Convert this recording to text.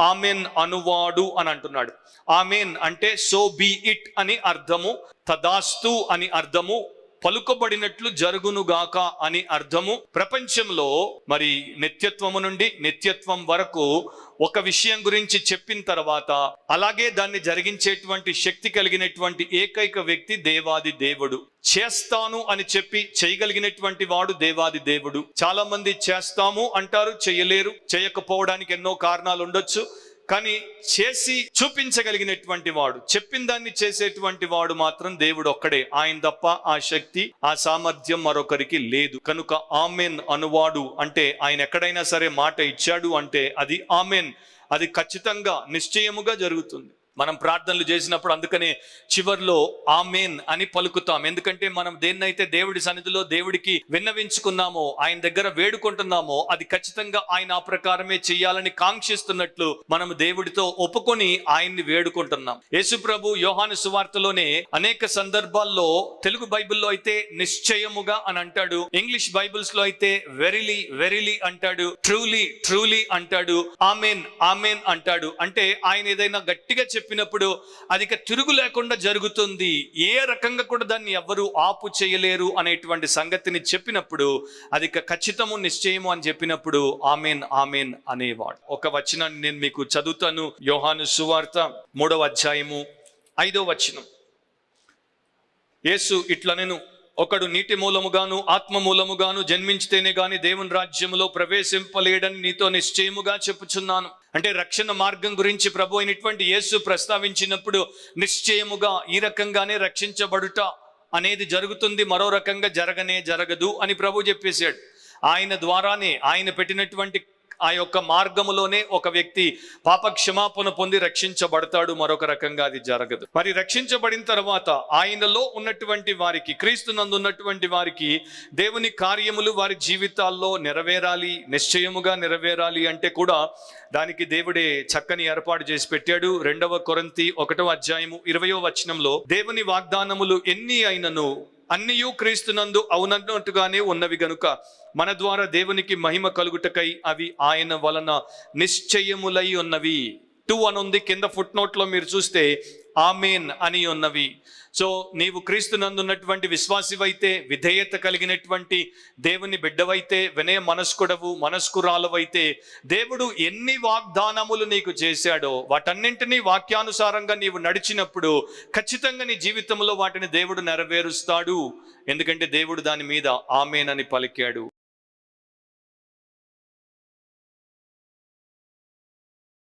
Amen అనువాడు అని అంటున్నాడు. Amen అంటే సో బీ ఇట్ అని అర్థము, తదాస్తు అని అర్థము, పలుకబడినట్లు జరుగునుగాక అని అర్థము. ప్రపంచంలో మరి నిత్యత్వము నుండి నిత్యత్వం వరకు ఒక విషయం గురించి చెప్పిన తర్వాత అలాగే దాన్ని జరిగించేటువంటి శక్తి కలిగినటువంటి ఏకైక వ్యక్తి దేవాది దేవుడు. చేస్తాను అని చెప్పి చేయగలిగినటువంటి వాడు దేవాది దేవుడు. చాలా మంది చేస్తాము అంటారు, చేయలేరు. చేయకపోవడానికి ఎన్నో కారణాలు ఉండొచ్చు, కానీ చేసి చూపించగలిగినటువంటి వాడు, చెప్పిన దాన్ని చేసేటువంటి వాడు మాత్రం దేవుడు ఒక్కడే. ఆయన తప్ప ఆ శక్తి, ఆ సామర్థ్యం మరొకరికి లేదు. కనుక ఆమెన్ అనువాడు అంటే ఆయన ఎక్కడైనా సరే మాట ఇచ్చాడు అంటే అది ఆమెన్, అది ఖచ్చితంగా నిశ్చయముగా జరుగుతుంది. మనం ప్రార్థనలు చేసినప్పుడు అందుకనే చివర్లో ఆమెన్ అని పలుకుతాం. ఎందుకంటే మనం దేన్నైతే దేవుడి సన్నిధిలో దేవుడికి విన్నవించుకున్నామో, ఆయన దగ్గర వేడుకుంటున్నామో, అది ఖచ్చితంగా ఆయన ఆ ప్రకారమే చెయ్యాలని కాంక్షిస్తున్నట్లు మనం దేవుడితో ఒప్పుకొని ఆయన్ని వేడుకుంటున్నాం. యేసు ప్రభు యోహాను సువార్తలోనే అనేక సందర్భాల్లో, తెలుగు బైబిల్లో అయితే నిశ్చయముగా అని అంటాడు, ఇంగ్లీష్ బైబిల్స్ లో అయితే వెరీలీ వెరీలీ అంటాడు, ట్రూలీ ట్రూలీ అంటాడు, ఆమెన్ ఆమెన్ అంటాడు. అంటే ఆయన ఏదైనా గట్టిగా చెప్పినప్పుడు అది తిరుగు లేకుండా జరుగుతుంది, ఏ రకంగా కూడా దాన్ని ఎవ్వరూ ఆపు చేయలేరు అనేటువంటి సంగతిని చెప్పినప్పుడు అది ఖచ్చితము నిశ్చయము అని చెప్పినప్పుడు ఆమెన్ ఆమెన్ అనేవాడు. ఒక వచనాన్ని నేను మీకు చదువుతాను. యోహాను సువార్త 3వ అధ్యాయము 5వ వచనం. యేసు ఇట్లనెను, ఒకడు నీటి మూలముగాను ఆత్మ మూలముగాను జన్మించితేనే గాని దేవుని రాజ్యములో ప్రవేశింపలేడని నీతో నిశ్చయముగా చెప్పుచున్నాను. అంటే రక్షణ మార్గం గురించి ప్రభు అయినటువంటి యేసు ప్రస్తావించినప్పుడు నిశ్చయముగా ఈ రకంగానే రక్షించబడుట అనేది జరుగుతుంది, మరో రకంగా జరగదు అని ప్రభు చెప్పేశాడు. ఆయన ద్వారానే, ఆయన పెట్టినటువంటి ఆ యొక్క మార్గములోనే ఒక వ్యక్తి పాప క్షమాపణ పొంది రక్షించబడతాడు, మరొక రకంగా అది జరగదు. మరి రక్షించబడిన తర్వాత ఆయనలో ఉన్నటువంటి వారికి, క్రీస్తునందు ఉన్నటువంటి వారికి దేవుని కార్యములు వారి జీవితాల్లో నెరవేరాలి, నిశ్చయముగా నెరవేరాలి అంటే కూడా దానికి దేవుడే చక్కని ఏర్పాటు చేసి పెట్టాడు. 2వ కొరింథీ 1వ అధ్యాయము 20వ వచనంలో దేవుని వాగ్దానములు ఎన్ని అయినను అన్నియు క్రీస్తునందు అవునట్టుగానే ఉన్నవి గనుక మన ద్వారా దేవునికి మహిమ కలుగుటకై అవి ఆయన వలన నిశ్చయములై ఉన్నవి. 2 అని ఉంది కింద ఫుట్ నోట్ లో మీరు చూస్తే ఆమెన్ అని ఉన్నవి. సో నీవు క్రీస్తునందు ఉన్నటువంటి విశ్వాసివైతే, విధేయత కలిగినటువంటి దేవుని బిడ్డవైతే, వినయ మనస్కుడవు మనస్కురాలవైతే, దేవుడు ఎన్ని వాగ్దానములు నీకు చేశాడో వాటన్నింటినీ వాక్యానుసారంగా నీవు నడిచినప్పుడు ఖచ్చితంగా నీ జీవితంలో వాటిని దేవుడు నెరవేరుస్తాడు. ఎందుకంటే దేవుడు దాని మీద ఆమెన్ అని పలికాడు.